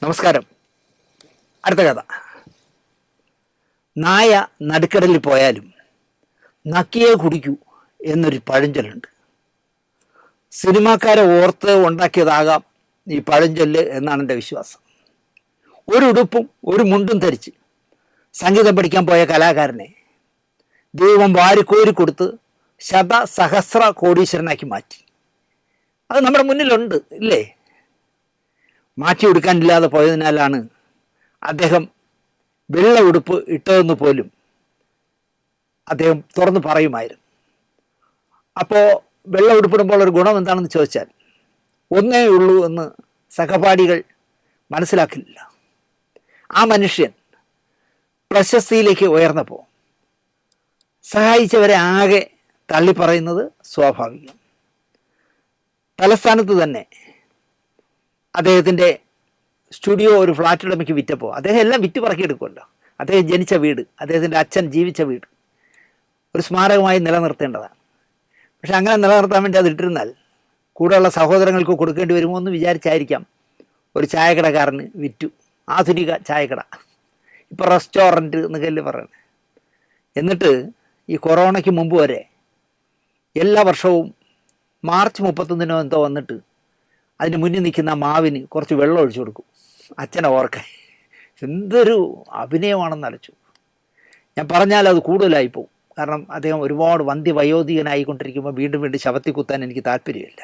നമസ്കാരം. അടുത്ത കഥ. നായ നടുക്കടലിൽ പോയാലും നക്കിയേ കുടിക്കൂ എന്നൊരു പഴഞ്ചൊല്ലുണ്ട്. സിനിമാക്കാരെ ഓർത്ത് ഉണ്ടാക്കിയതാകാം ഈ പഴഞ്ചൊല്ല് എന്നാണ് എൻ്റെ വിശ്വാസം. ഒരു ഉടുപ്പും ഒരു മുണ്ടും ധരിച്ച് സംഗീതം പഠിക്കാൻ പോയ കലാകാരനെ ദൈവം വാരിക്കോരി കൊടുത്ത് ശതസഹസ്ര കോടീശ്വരനാക്കി മാറ്റി. അത് നമ്മുടെ മുന്നിലുണ്ട് ഇല്ലേ? മാറ്റിയെടുക്കാനില്ലാതെ പോയതിനാലാണ് അദ്ദേഹം വെള്ള ഉടുപ്പ് ഇട്ടതെന്ന് പോലും അദ്ദേഹം തുറന്ന് പറയുമായിരുന്നു. അപ്പോൾ വെള്ള ഉടുപ്പിടുമ്പോൾ ഒരു ഗുണം എന്താണെന്ന് ചോദിച്ചാൽ ഒന്നേ ഉള്ളൂ എന്ന് സഹപാഠികൾ മനസ്സിലാക്കില്ല. ആ മനുഷ്യൻ പ്രശസ്തിയിലേക്ക് ഉയർന്നപ്പോൾ സഹായിച്ചവരെ ആകെ തള്ളിപ്പറയുന്നത് സ്വാഭാവികം. തലസ്ഥാനത്ത് തന്നെ അദ്ദേഹത്തിൻ്റെ സ്റ്റുഡിയോ ഒരു ഫ്ലാറ്റ് ഉടമയ്ക്ക് വിറ്റപ്പോൾ അദ്ദേഹം എല്ലാം വിറ്റ് പറക്കിയെടുക്കുമല്ലോ. അദ്ദേഹം ജനിച്ച വീട്, അദ്ദേഹത്തിൻ്റെ അച്ഛൻ ജീവിച്ച വീട് ഒരു സ്മാരകമായി നിലനിർത്തേണ്ടതാണ്. പക്ഷെ അങ്ങനെ നിലനിർത്താൻ വേണ്ടി അത് ഇട്ടിരുന്നാൽ കൂടെയുള്ള സഹോദരങ്ങൾക്ക് കൊടുക്കേണ്ടി വരുമോ എന്ന് വിചാരിച്ചായിരിക്കാം ഒരു ചായക്കടക്കാരന് വിറ്റു. ആധുനിക ചായക്കട, ഇപ്പോൾ റെസ്റ്റോറൻറ്റ് എന്നൊക്കെ പറയുന്നത്. എന്നിട്ട് ഈ കൊറോണയ്ക്ക് മുമ്പ് വരെ എല്ലാ വർഷവും മാർച്ച് 31 എന്തോ വന്നിട്ട് അതിന് മുന്നിൽ നിൽക്കുന്ന മാവിന് കുറച്ച് വെള്ളം ഒഴിച്ചു കൊടുക്കും അച്ഛനെ ഓർക്കാൻ. എന്തൊരു അഭിനയമാണെന്ന് അലച്ചു. ഞാൻ പറഞ്ഞാൽ അത് കൂടുതലായിപ്പോവും. കാരണം അദ്ദേഹം ഒരുപാട് വയോധികനായിക്കൊണ്ടിരിക്കുമ്പോൾ വീണ്ടും വീണ്ടും ശവത്തി കുത്താൻ എനിക്ക് താല്പര്യമില്ല.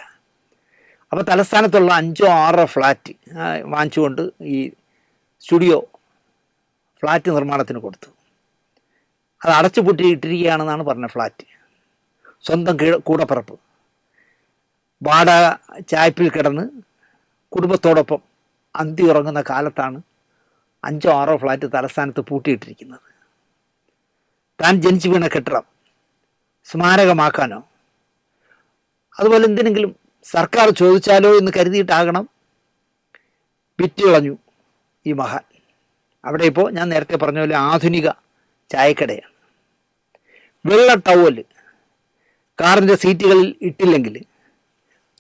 അപ്പോൾ തലസ്ഥാനത്തുള്ള 5 or 6 ഫ്ലാറ്റ് വാങ്ങിച്ചുകൊണ്ട് ഈ സ്റ്റുഡിയോ ഫ്ലാറ്റ് നിർമ്മാണത്തിന് കൊടുത്തു. അത് അടച്ചു പൂട്ടിയിട്ടിരിക്കുകയാണെന്നാണ് പറഞ്ഞ ഫ്ലാറ്റ്. സ്വന്തം കൂടപ്പിറപ്പ് വാടക ചായ്പിൽ കിടന്ന് കുടുംബത്തോടൊപ്പം അന്തി ഉറങ്ങുന്ന കാലത്താണ് 5 or 6 ഫ്ലാറ്റ് തലസ്ഥാനത്ത് പൂട്ടിയിട്ടിരിക്കുന്നത്. താൻ ജനിച്ചു വീണ കെട്ടിടം സ്മാരകമാക്കാനോ അതുപോലെ എന്തിനെങ്കിലും സർക്കാർ ചോദിച്ചാലോ എന്ന് കരുതിയിട്ടാകണം വിറ്റുകളഞ്ഞു ഈ മഹാൻ. അവിടെ ഇപ്പോൾ ഞാൻ നേരത്തെ പറഞ്ഞ പോലെ ആധുനിക ചായക്കടയാണ്. വെള്ള ടവല് കാറിൻ്റെ സീറ്റുകളിൽ ഇട്ടില്ലെങ്കിൽ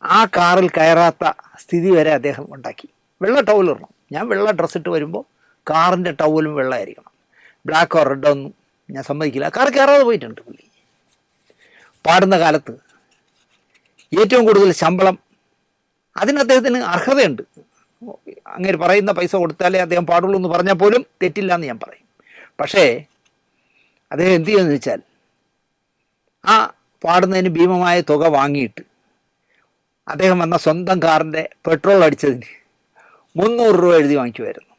ആ കാറിൽ കയറാത്ത സ്ഥിതി വരെ അദ്ദേഹം ഉണ്ടാക്കി. വെള്ള ടവൽ ഇടണം. ഞാൻ വെള്ള ഡ്രസ്സ് ഇട്ട് വരുമ്പോൾ കാറിൻ്റെ ടവലും വെള്ളമായിരിക്കണം. ബ്ലാക്കോ റെഡോ ഒന്നും ഞാൻ സമ്മതിക്കില്ല. കാർ കയറാതെ പോയിട്ടുണ്ട് പുള്ളി. പാടുന്ന കാലത്ത് ഏറ്റവും കൂടുതൽ ശമ്പളം അതിന് അദ്ദേഹത്തിന് അർഹതയുണ്ട്. അങ്ങനെ പറയുന്ന പൈസ കൊടുത്താലേ അദ്ദേഹം പാടുള്ളൂ എന്ന് പറഞ്ഞാൽ പോലും തെറ്റില്ല എന്ന് ഞാൻ പറയും. പക്ഷേ അദ്ദേഹം എന്ത് ചെയ്യുമെന്ന് വെച്ചാൽ ആ പാടുന്നതിന് ഭീമമായ തുക വാങ്ങിയിട്ട് അദ്ദേഹം വന്ന സ്വന്തം കാറിൻ്റെ പെട്രോൾ അടിച്ചതിന് 300 രൂപ എഴുതി വാങ്ങിക്കുമായിരുന്നു.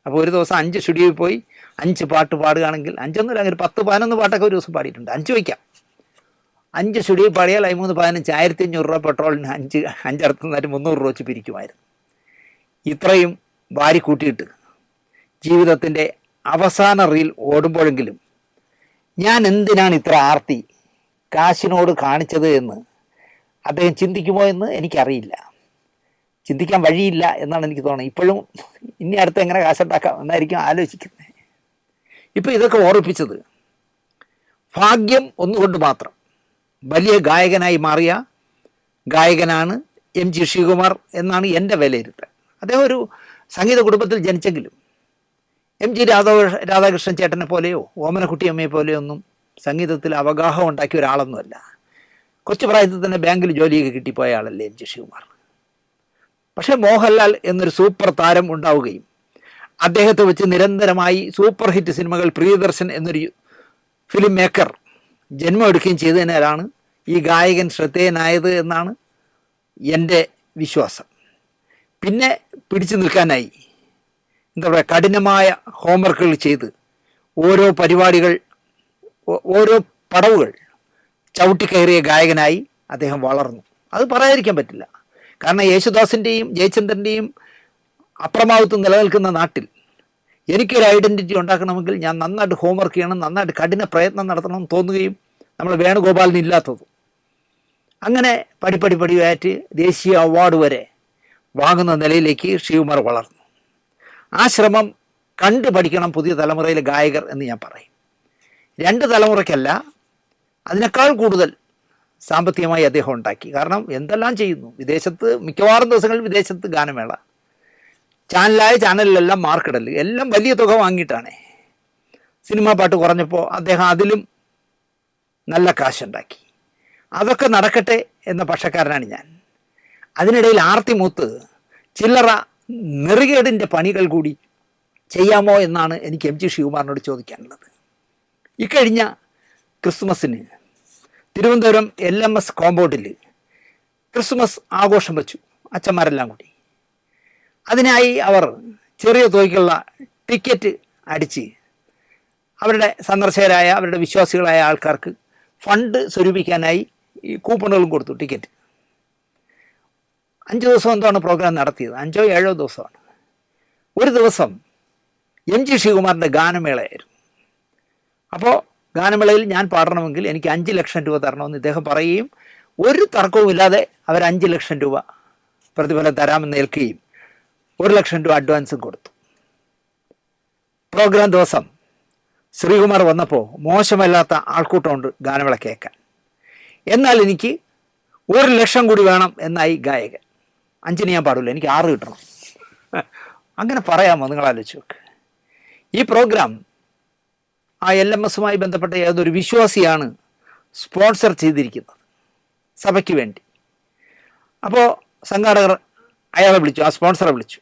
അപ്പോൾ ഒരു ദിവസം 5 സ്റ്റുഡിയോയിൽ പോയി 5 പാട്ട് പാടുകയാണെങ്കിൽ 5 അങ്ങനെ 10-11 പാട്ടൊക്കെ ഒരു ദിവസം പാടിയിട്ടുണ്ട്. 5 വയ്ക്കാം. 5 സ്റ്റുഡിയോയിൽ പാടിയാൽ 13 15 1500 രൂപ പെട്രോളിന് 5 അടുത്തുനിന്നായിട്ട് 300 രൂപ വെച്ച് പിരിക്കുമായിരുന്നു. ഇത്രയും വാരി കൂട്ടിയിട്ട് ജീവിതത്തിൻ്റെ അവസാന റീൽ ഓടുമ്പോഴെങ്കിലും ഞാൻ എന്തിനാണ് ഇത്ര ആർത്തി കാശിനോട് കാണിച്ചത് എന്ന് അദ്ദേഹം ചിന്തിക്കുമോ എന്ന് എനിക്കറിയില്ല. ചിന്തിക്കാൻ വഴിയില്ല എന്നാണ് എനിക്ക് തോന്നുന്നത്. ഇപ്പോഴും ഇനി അടുത്ത് എങ്ങനെ കാശുണ്ടാക്കാം എന്നായിരിക്കും ആലോചിക്കുന്നത്. ഇപ്പോൾ ഇതൊക്കെ ഓർമ്മിപ്പിച്ചത് ഭാഗ്യം ഒന്നുകൊണ്ട് മാത്രം വലിയ ഗായകനായി മാറിയ ഗായകനാണ് MG ശ്രീകുമാർ എന്നാണ് എൻ്റെ വിലയിരുത്തൽ. അദ്ദേഹം ഒരു സംഗീത കുടുംബത്തിൽ ജനിച്ചെങ്കിലും MG രാധാകൃഷ്ണൻ ചേട്ടനെ പോലെയോ ഓമനക്കുട്ടിയമ്മയെ പോലെയോ ഒന്നും സംഗീതത്തിൽ അവഗാഹം ഉണ്ടാക്കിയ ഒരാളൊന്നുമല്ല. കൊച്ചു പ്രായത്തിൽ തന്നെ ബാങ്കിൽ ജോലിയൊക്കെ കിട്ടിപ്പോയ ആളല്ലേ MG ശ്രീകുമാർ. പക്ഷേ മോഹൻലാൽ എന്നൊരു സൂപ്പർ താരം ഉണ്ടാവുകയും അദ്ദേഹത്തെ വെച്ച് നിരന്തരമായി സൂപ്പർ ഹിറ്റ് സിനിമകൾ പ്രിയദർശൻ എന്നൊരു ഫിലിം മേക്കർ ജന്മം എടുക്കുകയും ചെയ്തതിനാലാണ് ഈ ഗായകൻ ശ്രദ്ധേയനായത് എന്നാണ് എൻ്റെ വിശ്വാസം. പിന്നെ പിടിച്ചു നിൽക്കാനായി എന്താ പറയുക, കഠിനമായ ഹോംവർക്കുകൾ ചെയ്ത് ഓരോ പടവുകൾ ചവിട്ടിക്കയറിയ ഗായകനായി അദ്ദേഹം വളർന്നു. അത് പറയാതിരിക്കാൻ പറ്റില്ല. കാരണം യേശുദാസിൻ്റെയും ജയചന്ദ്രൻ്റെയും അപ്രമാദിത്വം നിലനിൽക്കുന്ന നാട്ടിൽ എനിക്കൊരു ഐഡൻറ്റിറ്റി ഉണ്ടാക്കണമെങ്കിൽ ഞാൻ നന്നായിട്ട് ഹോംവർക്ക് ചെയ്യണം, നന്നായിട്ട് കഠിന പ്രയത്നം നടത്തണം എന്ന് തോന്നുകയും നമ്മൾ വേണുഗോപാലിന് ഇല്ലാത്തത്. അങ്ങനെ പടിയായിട്ട് ദേശീയ അവാർഡ് വരെ വാങ്ങുന്ന നിലയിലേക്ക് ശ്രീകുമാർ വളർന്നു. ആ ശ്രമം കണ്ടു പഠിക്കണം പുതിയ തലമുറയിലെ ഗായകർ എന്ന് ഞാൻ പറയും. 2 തലമുറയ്ക്കല്ല, അതിനേക്കാൾ കൂടുതൽ സാമ്പത്തികമായി അദ്ദേഹം ഉണ്ടാക്കി. കാരണം എന്തെല്ലാം ചെയ്യുന്നു. വിദേശത്ത് മിക്കവാറും ദിവസങ്ങളിൽ വിദേശത്ത് ഗാനമേള, ചാനലിലെല്ലാം മാർക്കിടൽ എല്ലാം വലിയ തുക വാങ്ങിയിട്ടാണ്. സിനിമാ പാട്ട് കുറഞ്ഞപ്പോൾ അദ്ദേഹം അതിലും നല്ല കാശുണ്ടാക്കി. അതൊക്കെ നടക്കട്ടെ എന്ന പക്ഷക്കാരനാണ് ഞാൻ. അതിനിടയിൽ ആർത്തി മൂത്ത് ചില്ലറ നെറുകേടിൻ്റെ പണികൾ കൂടി ചെയ്യാമോ എന്നാണ് എനിക്ക് എം ജി ശ്രീകുമാറിനോട് ചോദിക്കാനുള്ളത്. ഇക്കഴിഞ്ഞ ക്രിസ്മസിന് തിരുവനന്തപുരം LMS കോമ്പൗണ്ടിൽ ക്രിസ്മസ് ആഘോഷം വെച്ചു അച്ഛന്മാരെല്ലാം കൂടി. അതിനായി അവർ ചെറിയ തുകയ്ക്കുള്ള ടിക്കറ്റ് അടിച്ച് അവരുടെ സന്ദർശകരായ അവരുടെ വിശ്വാസികളായ ആൾക്കാർക്ക് ഫണ്ട് സ്വരൂപിക്കാനായി ഈ കൂപ്പണുകളും കൊടുത്തു. ടിക്കറ്റ് 5 ദിവസം എന്താണ് പ്രോഗ്രാം നടത്തിയത്, 5-7 ദിവസമാണ്. ഒരു ദിവസം എം ജി ശ്രീകുമാറിൻ്റെ ഗാനമേളയായിരുന്നു. അപ്പോൾ ഗാനമേളയിൽ ഞാൻ പാടണമെങ്കിൽ എനിക്ക് 5 ലക്ഷം രൂപ തരണമെന്ന് ഇദ്ദേഹം പറയുകയും ഒരു തർക്കവുമില്ലാതെ അവർ 5 ലക്ഷം രൂപ പ്രതിഫലം തരാമെന്ന് ഏൽക്കുകയും 1 ലക്ഷം രൂപ അഡ്വാൻസും കൊടുത്തു. പ്രോഗ്രാം ദിവസം ശ്രീകുമാർ വന്നപ്പോൾ മോശമല്ലാത്ത ആൾക്കൂട്ടമുണ്ട് ഗാനമേള കേൾക്കാൻ. എന്നാൽ എനിക്ക് 1 ലക്ഷം കൂടി വേണം എന്നായി ഗായകൻ. 5 ഞാൻ പാടില്ല, എനിക്ക് 6 കിട്ടണം. അങ്ങനെ പറയാമോ? നിങ്ങൾ ആലോചിച്ച് നോക്ക്. ഈ പ്രോഗ്രാം ആ LMSമായി ബന്ധപ്പെട്ട ഏതൊരു വിശ്വാസിയാണ് സ്പോൺസർ ചെയ്തിരിക്കുന്നത് സഭയ്ക്ക് വേണ്ടി. അപ്പോൾ സംഘാടകർ അയാളെ വിളിച്ചു, ആ സ്പോൺസറെ വിളിച്ചു.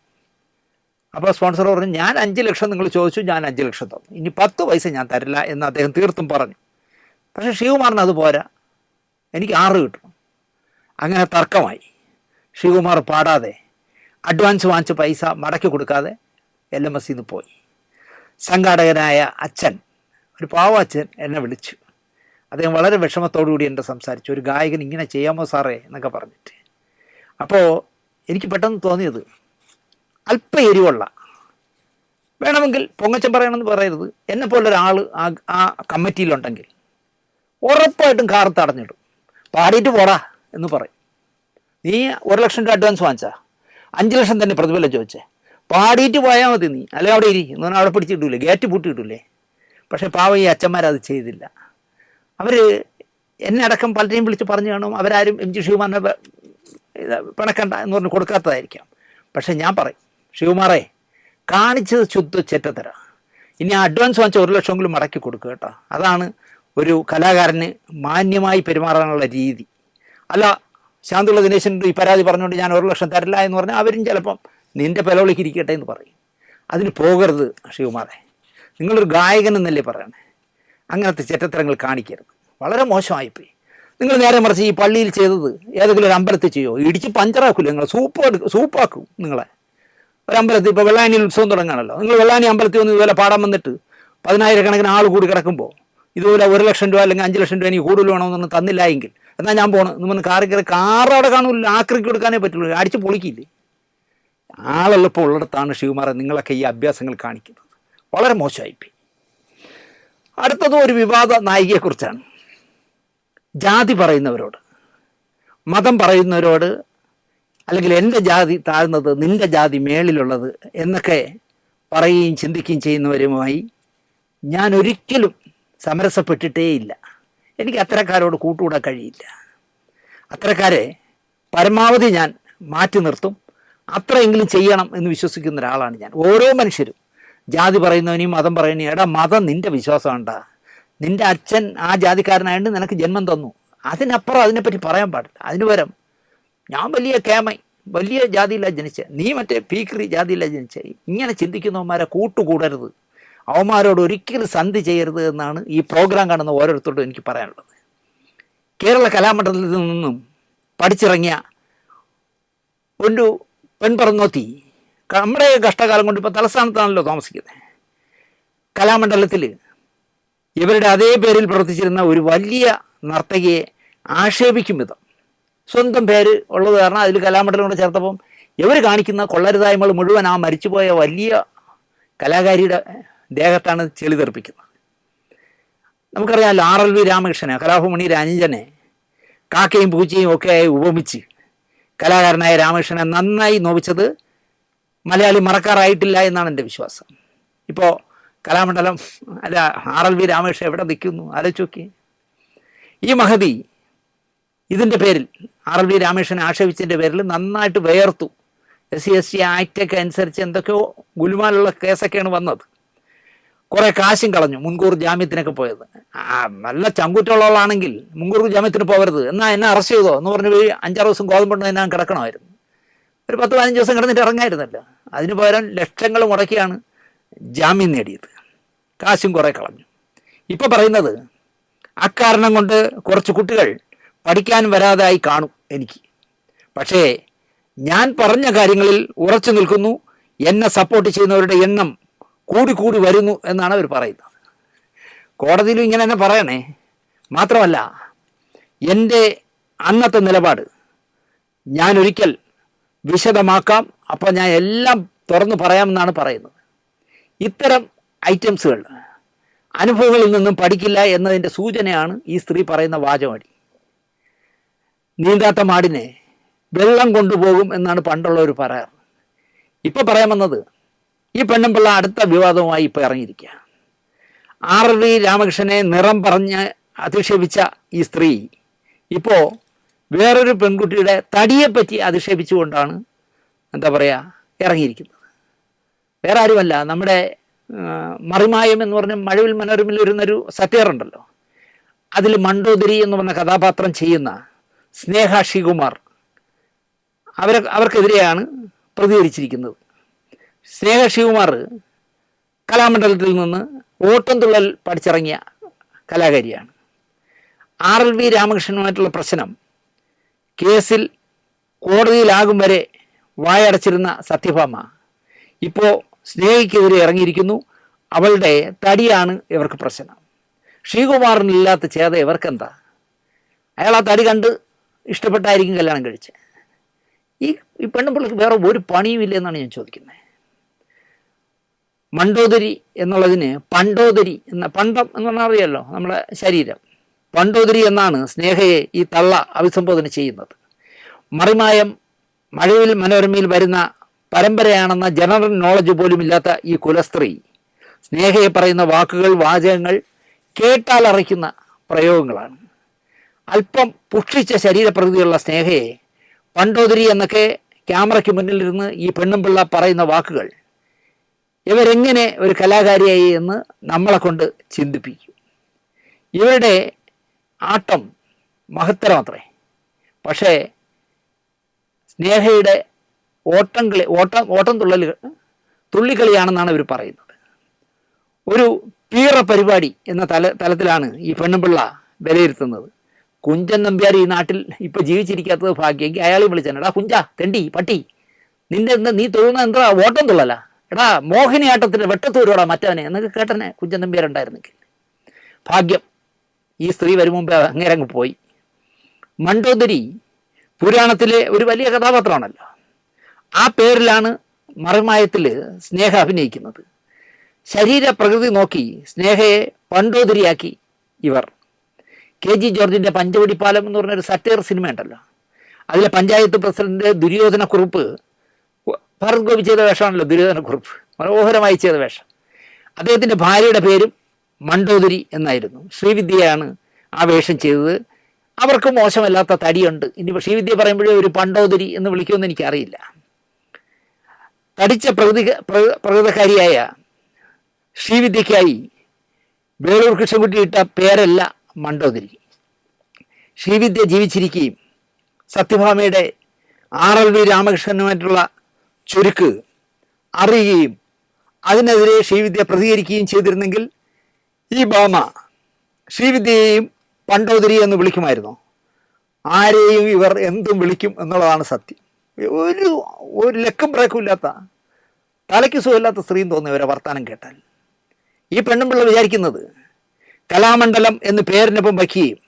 അപ്പോൾ സ്പോൺസർ പറഞ്ഞു, ഞാൻ 5 ലക്ഷം നിങ്ങൾ ചോദിച്ചു, ഞാൻ 5 ലക്ഷം തന്നു, ഇനി 10 പൈസ ഞാൻ തരില്ല എന്ന് അദ്ദേഹം തീർത്തും പറഞ്ഞു. പക്ഷേ ശ്രീകുമാറിന് അത് പോരാ, എനിക്ക് 6 കിട്ടണം. അങ്ങനെ തർക്കമായി. ശ്രീകുമാർ പാടാതെ അഡ്വാൻസ് വാങ്ങിച്ച പൈസ മടക്കി കൊടുക്കാതെ LMSയിൽ നിന്ന് പോയി. സംഘാടകനായ അച്ഛൻ, ഒരു പാവ അച്ഛൻ, എന്നെ വിളിച്ചു. അദ്ദേഹം വളരെ വിഷമത്തോടുകൂടി എൻ്റെ സംസാരിച്ചു, ഒരു ഗായകൻ ഇങ്ങനെ ചെയ്യാമോ സാറേ എന്നൊക്കെ പറഞ്ഞിട്ട്. അപ്പോൾ എനിക്ക് പെട്ടെന്ന് തോന്നിയത്, അല്പ എരിവുള്ള, വേണമെങ്കിൽ പൊങ്ങച്ചൻ പറയണമെന്ന് പറയരുത്, എന്നെപ്പോലൊരാൾ ആ കമ്മിറ്റിയിലുണ്ടെങ്കിൽ ഉറപ്പായിട്ടും കാർ തടഞ്ഞിടും. പാടിയിട്ട് പോടാ എന്ന് പറയും. നീ 1 ലക്ഷം രൂപ അഡ്വാൻസ് വാങ്ങിച്ചാ 5 ലക്ഷം തന്നെ പ്രതിഫലം ചോദിച്ചേ, പാടിയിട്ട് പോയാൽ മതി നീ, അല്ലെങ്കിൽ അവിടെ ഇരി എന്ന് പറഞ്ഞാൽ അവിടെ പിടിച്ചിട്ടില്ലേ, ഗേറ്റ് പൂട്ടിയിട്ടില്ലേ. പക്ഷേ പാവം ഈ അച്ഛന്മാരത് ചെയ്തില്ല. അവർ എന്നെ അടക്കം പലരെയും വിളിച്ച് പറഞ്ഞു കാണും, അവരാരും എം ജി ശ്രീകുമാറിനെ പിണക്കണ്ട എന്ന് പറഞ്ഞ് കൊടുക്കാത്തതായിരിക്കാം. പക്ഷേ ഞാൻ പറയും, ശ്രീകുമാറേ, കാണിച്ചത് ശുദ്ധ ചെറ്റത്തര. ഇനി ആ അഡ്വാൻസ് വാങ്ങിച്ച 1 ലക്ഷമെങ്കിലും മടക്കി കൊടുക്കുക കേട്ടോ. അതാണ് ഒരു കലാകാരന് മാന്യമായി പെരുമാറാനുള്ള രീതി. അല്ല, ശാന്തുള്ള ദിനേശൻ്റെ ഈ പരാതി പറഞ്ഞുകൊണ്ട് ഞാൻ 1 ലക്ഷം തരില്ല എന്ന് പറഞ്ഞാൽ അവരും ചിലപ്പം നിൻ്റെ പെലോളിക്ക് ഇരിക്കട്ടെ എന്ന് പറയും. അതിന് പോകരുത് ശ്രീകുമാറെ, നിങ്ങളൊരു ഗായകൻ എന്നല്ലേ പറയണേ. അങ്ങനത്തെ ചെറ്റത്തരങ്ങൾ കാണിക്കരുത്, വളരെ മോശമായിപ്പോയി. നിങ്ങൾ നേരെ മറിച്ച് ഈ പള്ളിയിൽ ചെയ്തത് ഏതെങ്കിലും ഒരു അമ്പലത്തിൽ ചെയ്യോ, ഇടിച്ച് പഞ്ചറാക്കില്ല, നിങ്ങൾ സൂപ്പാക്കും. നിങ്ങളെ ഒരു അമ്പലത്തിൽ ഇപ്പോൾ വെള്ളാനിയിൽ ഉത്സവം തുടങ്ങുകയാണല്ലോ, നിങ്ങൾ വെള്ളാനി അമ്പലത്തിൽ ഒന്ന് ഇതുപോലെ പാടാൻ വന്നിട്ട് 10,000 ആൾ കൂടി കിടക്കുമ്പോൾ ഇതുപോലെ 1 ലക്ഷം രൂപ അല്ലെങ്കിൽ 5 ലക്ഷം രൂപ എനിക്ക് കൂടുതൽ വേണമെന്നൊന്നും തന്നില്ല എങ്കിൽ എന്നാൽ ഞാൻ പോകണം എന്ന് പറഞ്ഞ് കാറ് കയറി അവിടെ കാണില്ല, ആക്രിക്ക് കൊടുക്കാനേ പറ്റുള്ളൂ, അടിച്ച് പൊളിക്കില്ലേ. ആളെളുപ്പം ഉള്ളിടത്താണ് ശ്രീകുമാരൻ നിങ്ങളൊക്കെ ഈ അഭ്യാസങ്ങൾ കാണിക്കുന്നത്. വളരെ മോശമായിപ്പോയി. അടുത്തതും ഒരു വിവാദ നായികയെക്കുറിച്ചാണ്. ജാതി പറയുന്നവരോട്, മതം പറയുന്നവരോട്, അല്ലെങ്കിൽ എൻ്റെ ജാതി താഴ്ന്നത്, നിൻ്റെ ജാതി മേളിലുള്ളത് എന്നൊക്കെ പറയുകയും ചിന്തിക്കുകയും ചെയ്യുന്നവരുമായി ഞാൻ ഒരിക്കലും സമരസപ്പെട്ടിട്ടേയില്ല. എനിക്ക് അത്തരക്കാരോട് കൂട്ടുകൂടാൻ കഴിയില്ല. അത്തരക്കാരെ പരമാവധി ഞാൻ മാറ്റി നിർത്തും. അത്രയെങ്കിലും ചെയ്യണം എന്ന് വിശ്വസിക്കുന്ന ഒരാളാണ് ഞാൻ. ഓരോ മനുഷ്യരും ജാതി പറയുന്നവനെയും മതം പറയുന്നവനെയും, എടാ മതം നിൻ്റെ വിശ്വാസമുണ്ടാ, നിൻ്റെ അച്ഛൻ ആ ജാതിക്കാരനായതുകൊണ്ട് നിനക്ക് ജന്മം തന്നു, അതിനപ്പുറം അതിനെപ്പറ്റി പറയാൻ പാടില്ല. അതിന് പകരം ഞാൻ വലിയ കേമൈ, വലിയ ജാതിയിലാണ് ജനിച്ചത്, നീ മറ്റേ പീക്രി ജാതിയിലാണ് ജനിച്ചത്, ഇങ്ങനെ ചിന്തിക്കുന്നവന്മാരെ കൂട്ടുകൂടരുത്, അവന്മാരോട് ഒരിക്കലും സന്ധി ചെയ്യരുത് എന്നാണ് ഈ പ്രോഗ്രാം കാണുന്ന ഓരോരുത്തരോടും എനിക്ക് പറയാനുള്ളത്. കേരള കലാമണ്ഡലത്തിൽ നിന്നും പഠിച്ചിറങ്ങിയ ഒരു പെൺപറന്നോത്തി നമ്മുടെ കഷ്ടകാലം കൊണ്ട് ഇപ്പോൾ തലസ്ഥാനത്താണല്ലോ താമസിക്കുന്നത്. കലാമണ്ഡലത്തിൽ ഇവരുടെ അതേ പേരിൽ പ്രവർത്തിച്ചിരുന്ന ഒരു വലിയ നർത്തകിയെ ആക്ഷേപിക്കും വിധം സ്വന്തം പേര് ഉള്ളത് കാരണം അതിൽ കലാമണ്ഡലം കൊണ്ട് ചേർത്തപ്പം ഇവർ കാണിക്കുന്ന കൊള്ളരുതായ്മകൾ മുഴുവൻ ആ മരിച്ചുപോയ വലിയ കലാകാരിയുടെ ദേഹത്താണ് ചെളി തെറിപ്പിക്കുന്നത്. നമുക്കറിയാമല്ലോ, RLV രാമകൃഷ്ണനെ, കലാഭമണി രഞ്ജനെ കാക്കയും പൂച്ചയും ഒക്കെയായി ഉപമിച്ച് കലാകാരനായ രാമകൃഷ്ണനെ നന്നായി നോവിച്ചത് മലയാളി മറക്കാറായിട്ടില്ല എന്നാണ് എൻ്റെ വിശ്വാസം. ഇപ്പോൾ കലാമണ്ഡലം അല്ല RLV രാമകൃഷ്ണൻ എവിടെ നിൽക്കുന്നു ആലോചിച്ച് നോക്കി. ഈ മഹതി ഇതിൻ്റെ പേരിൽ RLV രാമകൃഷ്ണനെ ആക്ഷേപിച്ചതിൻ്റെ പേരിൽ നന്നായിട്ട് വേർത്തു. SC ആക്റ്റൊക്കെ അനുസരിച്ച് എന്തൊക്കെയോ ഗുലുമാലുള്ള കേസൊക്കെയാണ് വന്നത്. കുറേ കാശും കളഞ്ഞു, മുൻകൂർ ജാമ്യത്തിനൊക്കെ പോയത്. നല്ല ചങ്കുറ്റുള്ളവളാണെങ്കിൽ മുൻകൂർ ജാമ്യത്തിന് പോകരുത്, എന്നാൽ എന്നെ അറസ്റ്റ് ചെയ്തോ എന്ന് പറഞ്ഞ് 5-6 ദിവസം ഗോതമ്പുണ്ട് ഞാൻ കിടക്കണമായിരുന്നു. ഒരു 10-15 ദിവസം കിടന്നിട്ട് ഇറങ്ങായിരുന്നല്ലോ. അതിന് പകരം ലക്ഷങ്ങൾ മുടക്കിയാണ് ജാമ്യം നേടിയത്, കാശും കുറേ കളഞ്ഞു. ഇപ്പോൾ പറയുന്നത് അക്കാരണം കൊണ്ട് കുറച്ച് കുട്ടികൾ പഠിക്കാൻ വരാതായി കാണും എനിക്ക്, പക്ഷേ ഞാൻ പറഞ്ഞ കാര്യങ്ങളിൽ ഉറച്ചു നിൽക്കുന്നു, എന്നെ സപ്പോർട്ട് ചെയ്യുന്നവരുടെ എണ്ണം കൂടി വരുന്നു എന്നാണ് അവർ പറയുന്നത്. കോടതിയിലും ഇങ്ങനെ തന്നെ പറയണേ. മാത്രമല്ല, എൻ്റെ അന്നത്തെ നിലപാട് ഞാൻ ഒരിക്കൽ വിശദമാക്കാം, അപ്പോൾ ഞാൻ എല്ലാം തുറന്നു പറയാമെന്നാണ് പറയുന്നത്. ഇത്തരം ഐറ്റംസുകൾ അനുഭവങ്ങളിൽ നിന്നും പഠിക്കില്ല എന്നതിൻ്റെ സൂചനയാണ് ഈ സ്ത്രീ പറയുന്ന വാചകമടി. നീന്താത്ത മാടിനെ വെള്ളം കൊണ്ടുപോകും എന്നാണ് പണ്ടുള്ളവർ പറയാറ്. ഇപ്പോൾ പറയാൻ വന്നത്, ഈ പെണ്ണുമ്പിള്ള അടുത്ത വിവാദവുമായി ഇപ്പോൾ ഇറങ്ങിയിരിക്കുക. RV രാമകൃഷ്ണനെ നിറം പറഞ്ഞ് അധിക്ഷേപിച്ച ഈ സ്ത്രീ ഇപ്പോൾ വേറൊരു പെൺകുട്ടിയുടെ തടിയെപ്പറ്റി അധിക്ഷേപിച്ചുകൊണ്ടാണ് എന്താ പറയുക ഇറങ്ങിയിരിക്കുന്നത്. വേറെ ആരുമല്ല, നമ്മുടെ മറിമായം എന്ന് പറഞ്ഞ മഴവിൽ മനോരമയിൽ വരുന്നൊരു സറ്റയർ ഉണ്ടല്ലോ, അതിൽ മണ്ടോദരി എന്ന് പറഞ്ഞ കഥാപാത്രം ചെയ്യുന്ന സ്നേഹ ശ്രീകുമാർ അവർക്കെതിരെയാണ് പ്രതികരിച്ചിരിക്കുന്നത്. സ്നേഹ ശ്രീകുമാർ കലാമണ്ഡലത്തിൽ നിന്ന് ഓട്ടംതുള്ളൽ പഠിച്ചിറങ്ങിയ കലാകാരിയാണ്. RV രാമകൃഷ്ണനുമായിട്ടുള്ള പ്രശ്നം കേസിൽ കോടതിയിലാകും വരെ വായടച്ചിരുന്ന സത്യഭാമ ഇപ്പോൾ സ്നേഹയ്ക്കെതിരെ ഇറങ്ങിയിരിക്കുന്നു. അവളുടെ തടിയാണ് ഇവർക്ക് പ്രശ്നം. ശ്രീകുമാറിനില്ലാത്ത ചേത ഇവർക്കെന്താ? അയാൾ ആ തടി കണ്ട് ഇഷ്ടപ്പെട്ടായിരിക്കും കല്യാണം കഴിച്ചത്. ഈ പെണ്ണുപിള്ളക്ക് വേറെ ഒരു പണിയുമില്ല എന്നാണ് ഞാൻ ചോദിക്കുന്നത്. മണ്ടോദരി എന്നുള്ളതിന് പണ്ടോദരി എന്ന, പണ്ടം എന്ന് പറഞ്ഞാൽ അറിയാമല്ലോ നമ്മുടെ ശരീരം, പണ്ടോദരി എന്നാണ് സ്നേഹയെ ഈ തള്ള അഭിസംബോധന ചെയ്യുന്നത്. മറിമായം മഴവിൽ മനോരമയിൽ വരുന്ന പരമ്പരയാണെന്ന ജനറൽ നോളജ് പോലും ഇല്ലാത്ത ഈ കുലസ്ത്രീ സ്നേഹയെ പറയുന്ന വാക്കുകൾ, വാചകങ്ങൾ കേട്ടാൽ അറയ്ക്കുന്ന പ്രയോഗങ്ങളാണ്. അല്പം പുഷ്ടിച്ച ശരീരപ്രകൃതിയുള്ള സ്നേഹയെ പണ്ടോദരി എന്നൊക്കെ ക്യാമറയ്ക്ക് മുന്നിലിരുന്ന് ഈ പെണ്ണുമ്പിള്ള പറയുന്ന വാക്കുകൾ ഇവരെങ്ങനെ ഒരു കലാകാരിയായി എന്ന് നമ്മളെ കൊണ്ട് ചിന്തിപ്പിക്കും. ഇവരുടെ ആട്ടം മഹത്തരമത്രേ. പക്ഷേ സ്നേഹയുടെ ഓട്ടം തുള്ളിക്കളിയാണെന്നാണ് ഇവർ പറയുന്നത്. ഒരു പീറ പരിപാടി എന്ന തലത്തിലാണ് ഈ പെണ്ണുമ്പിള്ള വിലയിരുത്തുന്നത്. കുഞ്ചൻ നമ്പ്യാർ ഈ നാട്ടിൽ ഇപ്പോൾ ജീവിച്ചിരിക്കാത്തത് ഭാഗ്യമെങ്കിൽ അയാളെ വിളിച്ചാണ്, എടാ കുഞ്ച തെണ്ടി പട്ടി, നീ തൊഴുന്ന എന്താ ഓട്ടം തുള്ളല, എടാ മോഹിനിയാട്ടത്തിന് വെട്ടത്തൂരോടാ മറ്റവനെ എന്നൊക്കെ കേട്ടനെ കുഞ്ചൻ നമ്പ്യാർ ഉണ്ടായിരുന്നെങ്കിൽ. ഭാഗ്യം ഈ സ്ത്രീ വരും മുമ്പേ അങ്ങേരങ്ങ് പോയി. മണ്ടോദരി പുരാണത്തിലെ ഒരു വലിയ കഥാപാത്രമാണല്ലോ. ആ പേരിലാണ് മറിമായത്തിൽ സ്നേഹ അഭിനയിക്കുന്നത്. ശരീരപ്രകൃതി നോക്കി സ്നേഹയെ പണ്ടോദരിയാക്കി ഇവർ. KG ജോർജിൻ്റെ പഞ്ചവടിപ്പാലം എന്ന് പറഞ്ഞൊരു സറ്റയർ സിനിമ ഉണ്ടല്ലോ, അതിലെ പഞ്ചായത്ത് പ്രസിഡന്റ് ദുര്യോധനക്കുറുപ്പ് ഭരത് ഗോപി ചെയ്ത വേഷമാണല്ലോ ദുര്യോധനക്കുറുപ്പ്, മനോഹരമായി ചെയ്ത വേഷം. അദ്ദേഹത്തിൻ്റെ ഭാര്യയുടെ പേരും മണ്ടോദരി എന്നായിരുന്നു. ശ്രീവിദ്യയാണ് ആ വേഷം ചെയ്തത്. അവർക്ക് മോശമല്ലാത്ത തടിയുണ്ട്. ഇനിയിപ്പോൾ ശ്രീവിദ്യ പറയുമ്പോഴേ ഒരു പണ്ടോദരി എന്ന് വിളിക്കുമെന്ന് എനിക്കറിയില്ല. തടിച്ച പ്രകൃതക്കാരിയായ ശ്രീവിദ്യയ്ക്കായി വേളൂർ കൃഷ്ണൻകുട്ടി ഇട്ട പേരല്ല മണ്ടോദരി. ശ്രീവിദ്യ ജീവിച്ചിരിക്കുകയും സത്യഭാമയുടെ RLV രാമകൃഷ്ണനുമായിട്ടുള്ള ചുരുക്ക് അറിയുകയും അതിനെതിരെ ശ്രീവിദ്യ പ്രതികരിക്കുകയും ചെയ്തിരുന്നെങ്കിൽ ഈ ഭാമ ശ്രീവിദ്യയെയും പണ്ടോദരി എന്ന് വിളിക്കുമായിരുന്നു. ആരെയും ഇവർ എന്തും വിളിക്കും എന്നുള്ളതാണ് സത്യം. ഒരു ലക്കും ബ്രേക്കും ഇല്ലാത്ത, തലയ്ക്ക് സുഖമില്ലാത്ത സ്ത്രീയും തോന്നുന്നു ഇവരെ വർത്താനം കേട്ടാൽ. ഈ പെണ്ണുമ്പിള്ള വിചാരിക്കുന്നത് കലാമണ്ഡലം എന്ന് പേരിനൊപ്പം വയ്ക്കുകയും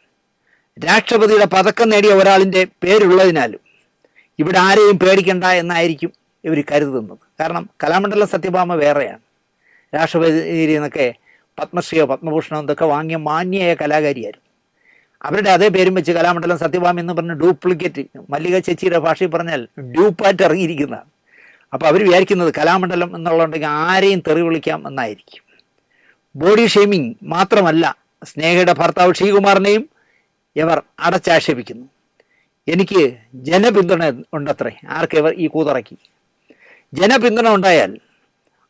രാഷ്ട്രപതിയുടെ പതക്കം നേടിയ ഒരാളിൻ്റെ പേരുള്ളതിനാലും ഇവിടെ ആരെയും പേടിക്കണ്ട എന്നായിരിക്കും ഇവർ കരുതുന്നത്. കാരണം കലാമണ്ഡലം സത്യഭാമ വേറെയാണ്. രാഷ്ട്രപതി എന്നൊക്കെ പത്മശ്രീയോ പത്മഭൂഷണോ എന്തൊക്കെ വാങ്ങിയ മാന്യയായ കലാകാരിയായിരുന്നു. അവരുടെ അതേ പേരും വെച്ച് കലാമണ്ഡലം സത്യഭാമ എന്ന് പറഞ്ഞ് ഡ്യൂപ്ലിക്കേറ്റ്, മല്ലിക ചേച്ചിയുടെ ഭാഷയിൽ പറഞ്ഞാൽ ഡ്യൂപ്പായിട്ട് ഇറങ്ങിയിരിക്കുന്നതാണ്. അപ്പോൾ അവർ വിചാരിക്കുന്നത് കലാമണ്ഡലം എന്നുള്ളതുണ്ടെങ്കിൽ ആരെയും തെറി വിളിക്കാം എന്നായിരിക്കും. ബോഡി ഷെയ്മിങ് മാത്രമല്ല, സ്നേഹയുടെ ഭർത്താവ് ശ്രീകുമാറിനെയും ഇവർ അടച്ചാക്ഷേപിക്കുന്നു. എനിക്ക് ജനപിന്തുണ ഉണ്ടത്രേ. ആർക്കിവർ ഈ കൂതറക്കി ജനപിന്തുണ ഉണ്ടായാൽ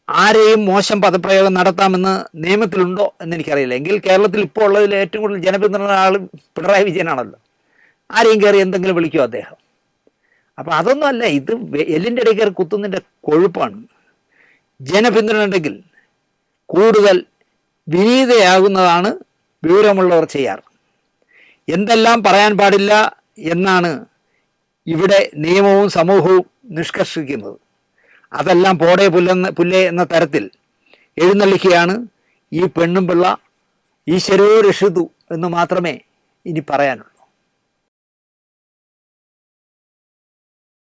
ആരെയും മോശം പദപ്രയോഗം നടത്താമെന്ന് നിയമത്തിലുണ്ടോ എന്നെനിക്കറിയില്ല. എങ്കിൽ കേരളത്തിൽ ഇപ്പോൾ ഉള്ളതിൽ ഏറ്റവും കൂടുതൽ ജനപിന്തുണ ആൾ പിണറായി വിജയനാണല്ലോ. ആരെയും കയറി എന്തെങ്കിലും വിളിക്കുമോ അദ്ദേഹം? അപ്പം അതൊന്നുമല്ല, ഇത് എല്ലിൻ്റെ ഇടയിൽ കയറി കുത്തുന്നതിൻ്റെ കൊഴുപ്പാണ്. ജനപിന്തുണ ഉണ്ടെങ്കിൽ കൂടുതൽ വിനീതയാകുന്നതാണ് വിവരമുള്ളവർ ചെയ്യാറ്. എന്തെല്ലാം പറയാൻ പാടില്ല എന്നാണ് ഇവിടെ നിയമവും സമൂഹവും നിഷ്കർഷിക്കുന്നത്. അതെല്ലാം പോടെ പുല്ലേ എന്ന തരത്തിൽ എഴുന്നള്ളിക്കുകയാണ് ഈ പെണ്ണും പിള്ള ഈശ്വരോ രക്ഷിതു എന്ന് മാത്രമേ ഇനി പറയാനുള്ളൂ.